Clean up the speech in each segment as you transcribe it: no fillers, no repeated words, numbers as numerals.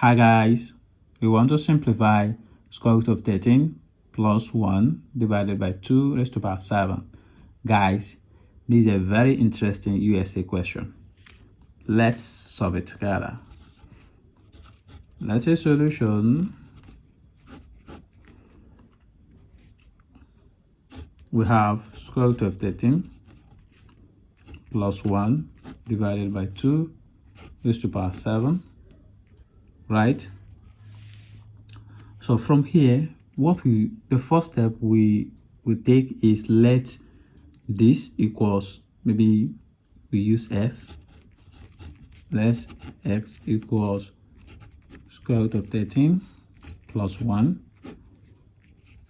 Hi guys, we want to simplify square root of 13 plus 1 divided by 2 raised to the power 7. Guys, this is a very interesting USA question. Let's solve it together. Let's say solution. We have square root of 13 plus 1 divided by 2 raised to the power 7. Right? So from here, the first step we take is let this equals, maybe we use x. Let x equals square root of 13 plus 1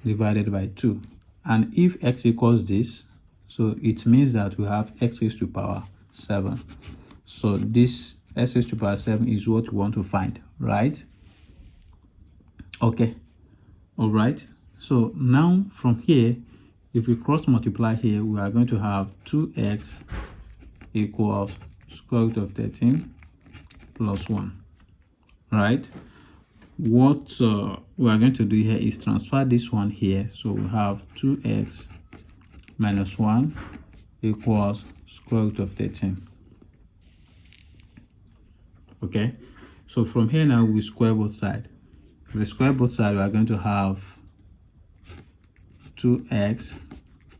divided by 2. And if x equals this, so it means that we have x raised to the power 7. So this x raised to the power 7 is what we want to find, right? Okay, all right. So now from here, if we cross multiply here, we are going to have 2x equals square root of 13 plus 1, right? What we are going to do here is transfer this one here. So we have 2x minus 1 equals square root of 13. Okay, so from here now we square both sides. If we square both sides, we are going to have 2x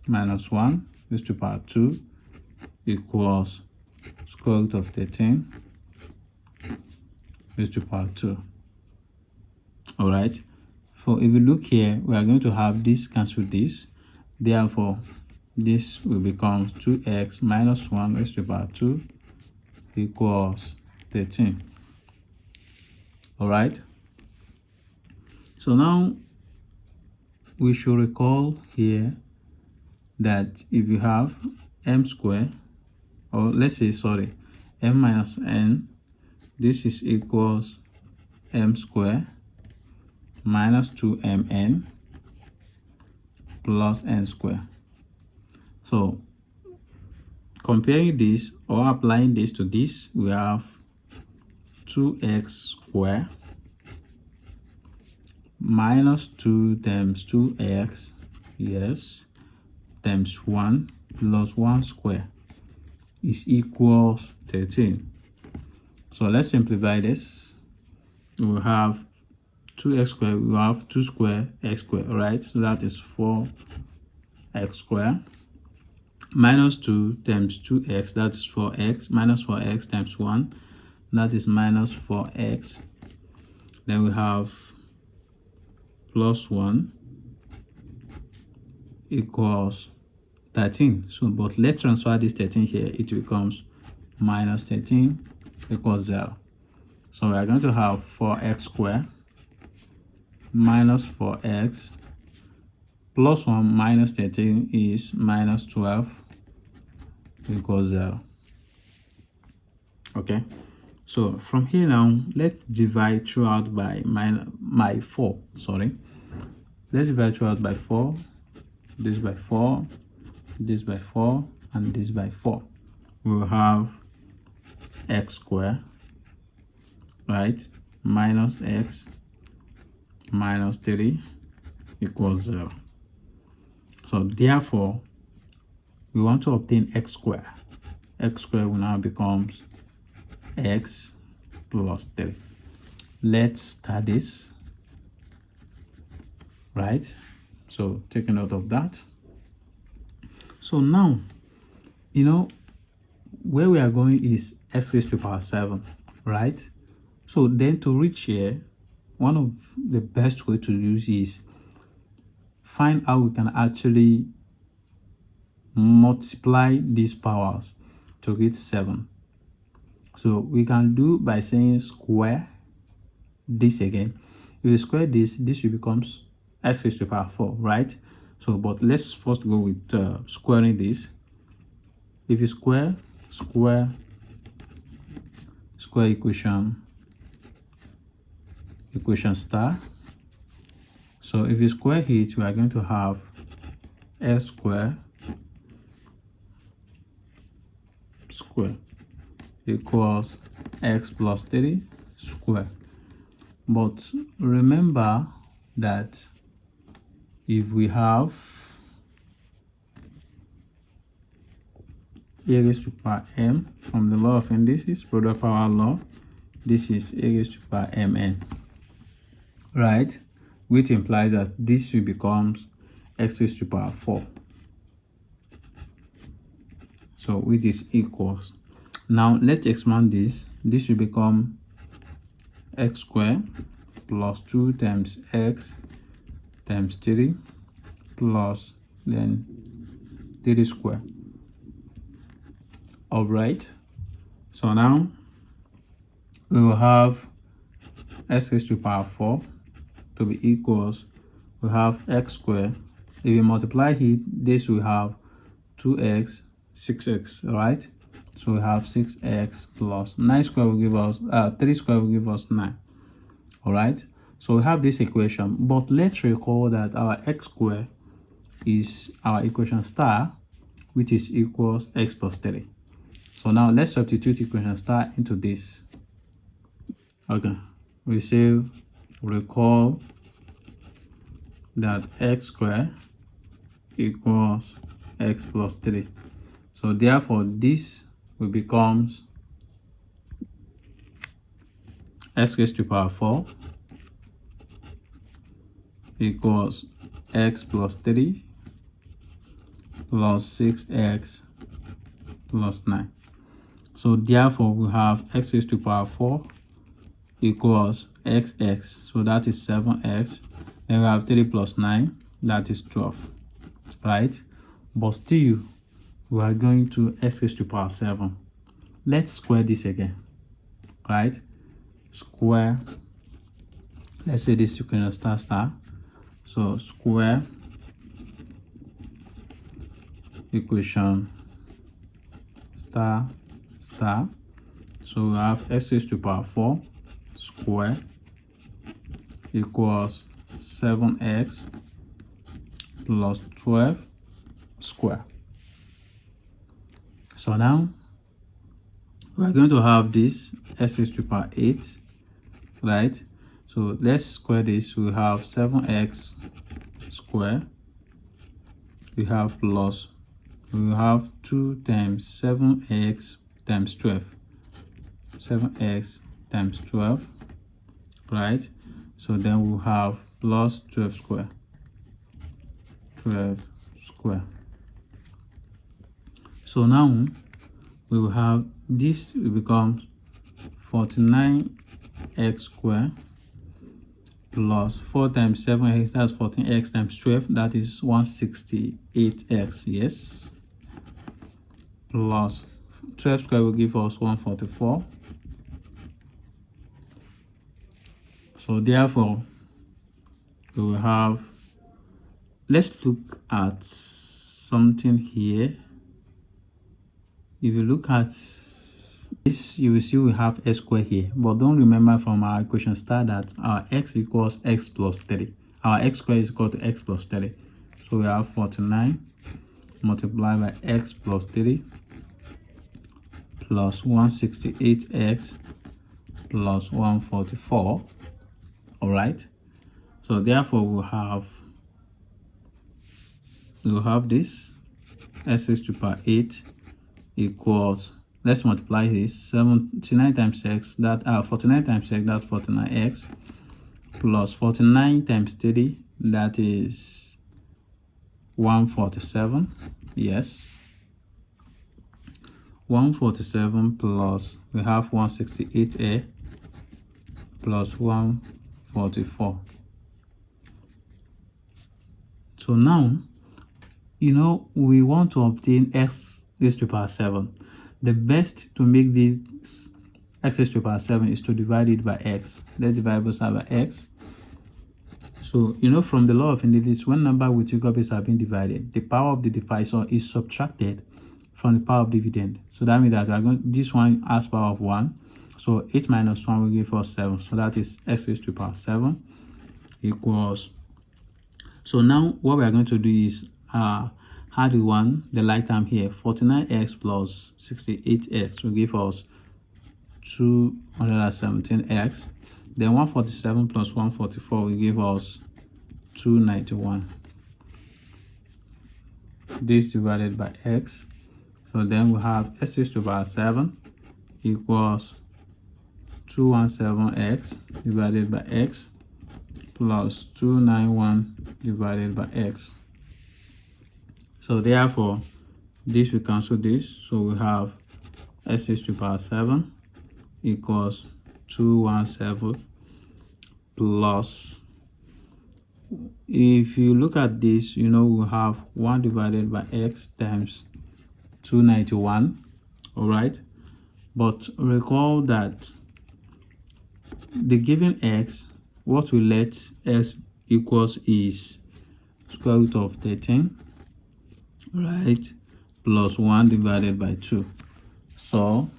minus 1 raised to the power 2 equals square root of 13 raised to the power 2. All right. So if you look here, we are going to have this cancel this. Therefore, this will become 2x minus 1 raised to the power 2 equals 13. All right. So now we should recall here that if you have m squared, or let's say, sorry, m minus n, this is equals m squared minus 2mn plus n squared. So comparing this or applying this to this, we have 2x squared minus 2 times 2x, yes, times 1 plus 1 square is equals 13. So let's simplify this. We have 2x squared, we have 2 square x squared, right? So that is 4x squared minus 2 times 2x, that is 4x, minus 4x times 1, that is minus 4x. Then we have plus 1 equals 13. So but let's transfer this 13 here, it becomes minus 13 equals 0. So we are going to have 4x squared minus 4x plus 1 minus 13 is minus 12 equals 0. Okay, so from here now, let's divide throughout by 4. Sorry, let's divide throughout by 4, this by 4, this by 4, and this by 4. We will have x squared, right, minus x minus 3 equals 0. So therefore, we want to obtain x squared. X squared will now becomes x plus 3. Let's start this, right? So take a note of that. So now, you know, where we are going is x raised to the power 7, right? So then to reach here, one of the best way to use is find how we can actually multiply these powers to reach 7. So we can do by saying square this again. If you square this, this will becomes x raised to the power 4, right? So but let's first go with squaring this. If you square equation star. So if you square it, we are going to have x squared equals x plus 3 square. But remember that if we have a raised to power m from the law of indices, product power law, this is a raised to power mn, right? Which implies that this will become x raised to power 4. So which is equals. Now let's expand this. This will become x squared plus 2 times x times 3 plus then 3 squared. All right. So now we will have x raised to power 4 to be equals, we have x squared. If you multiply it, this will have 2x, 6x, right? So we have 6x plus 9 squared will give us 3 squared will give us 9. All right. So we have this equation, but let's recall that our x squared is our equation star, which is equals x plus 3. So now let's substitute equation star into this. Okay, we say recall that x squared equals x plus 3. So therefore this will become x raised to power 4 equals x plus 3 plus 6x plus 9. So therefore we have x raised to power 4 equals xx, so that is 7x. Then we have 3 plus 9, that is 12, right? But still we are going to x raised to power 7. Let's square this again, right? Square, let's say this equation star, so square equation star, so we have x raised to power 4 square equals 7x plus 12 square. So now we are going to have this x raised to power 8, right? So let's square this. We have 7x square, we have plus, we have 2 times 7x times 12, 7x times 12, right? So then we'll have plus 12 square, 12 square. So now we will have this will become 49x square plus 4 times 7x, that's 14x times 12, that is 168x, yes, plus 12 square will give us 144. So therefore we will have, let's look at something here. If you look at this, you will see we have x squared here, but don't remember from our equation star that our x equals x plus 3. Our x squared is equal to x plus 3. So we have 49 multiplied by x plus 3 plus 168x plus 144. All right. So therefore we'll have this x raised to power 8 equals, let's multiply this, 79 times x, that 49 times x, that's 49x, plus 49 times 3, that is 147, yes, 147 plus we have 168a plus 144. So now, you know, we want to obtain x raised to power 7. The best to make this x raised to power 7 is to divide it by x. Let's divide both sides by x. So, you know, from the law of indices, when number with two copies have been divided, the power of the divisor is subtracted from the power of dividend. So that means that we are going, this one has power of 1. So 8 minus 1 will give us 7. So that is x raised to power 7 equals. So now what we are going to do is add the one, the like term here, 49x plus 68x will give us 217x. Then 147 plus 144 will give us 291. This divided by x. So then we have x raised to the power 7 equals 217x divided by x plus 291 divided by x. So therefore, this will cancel this. So we have x raised to the power 7 equals 217 plus, if you look at this, you know we have 1 divided by x times 291. All right, but recall that the given x, what we let s equals is square root of 13, right, plus 1 divided by 2. So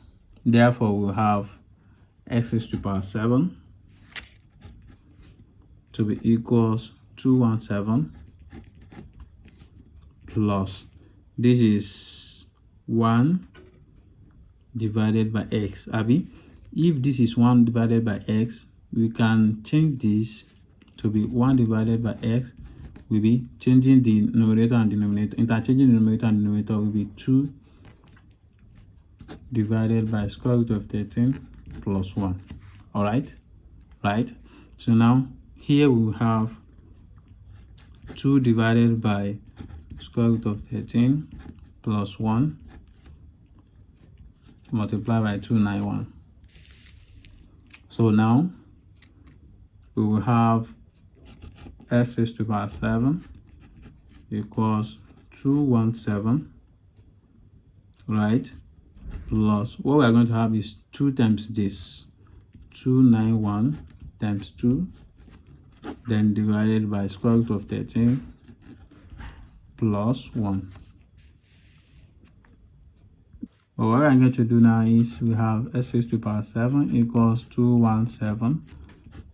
therefore we have x raised to the power 7 to be equals 217 plus, this is 1 divided by x. Abi, if this is 1 divided by x, we can change this to be 1 divided by x. Will be changing the numerator and denominator. Interchanging the numerator and denominator will be 2 divided by square root of 13 plus 1. All right, so now here we have 2 divided by square root of 13 plus 1 multiplied by 291. So now we will have x raised to the power 7 equals 217, right, plus what we are going to have is 2 times this, 291 times 2, then divided by square root of 13 plus 1. But what I'm going to do now is we have x raised to the power 7 equals 217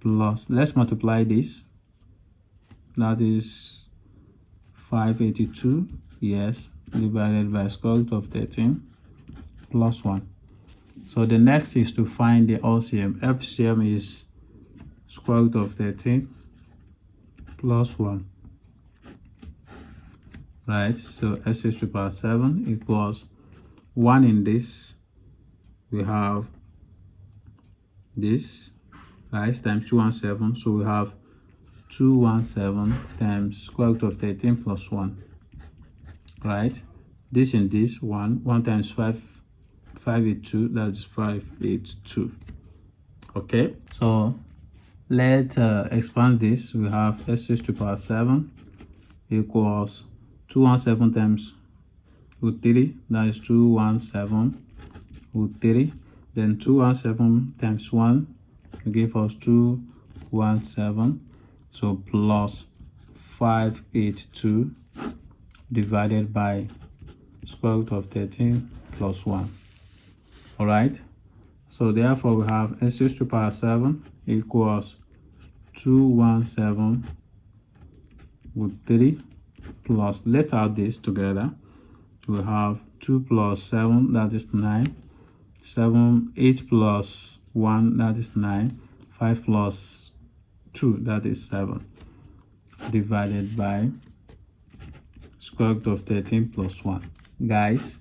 plus, let's multiply this, that is 582, yes, divided by square root of 13 plus 1. So the next is to find the LCM. FCM is square root of 13 plus 1, right? So x raised to the power 7 equals 1 in this, we have this, right, times 217. So we have 217 times square root of 13 plus 1, right? This in this, 1 times 582, that's 582. Okay, so let's expand this. We have x raised to the power 7 equals 217 times root 3, that is 217 root 3, then 217 times 1 will give us 217, so plus 582 divided by square root of 13 plus 1. All right, so therefore we have x raised to the power 7 equals 217 root 3 plus, let's add this together. We have 2 plus 7, that is 9, 8 plus 1, that is 9, 5 plus 2, that is 7, divided by square root of 13 plus 1. Guys,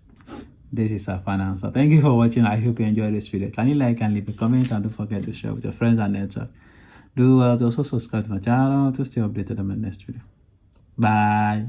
this is our final answer. Thank you for watching. I hope you enjoyed this video. Can you like and leave a comment, and don't forget to share with your friends and network. Do well to also subscribe to my channel to stay updated on my next video. Bye.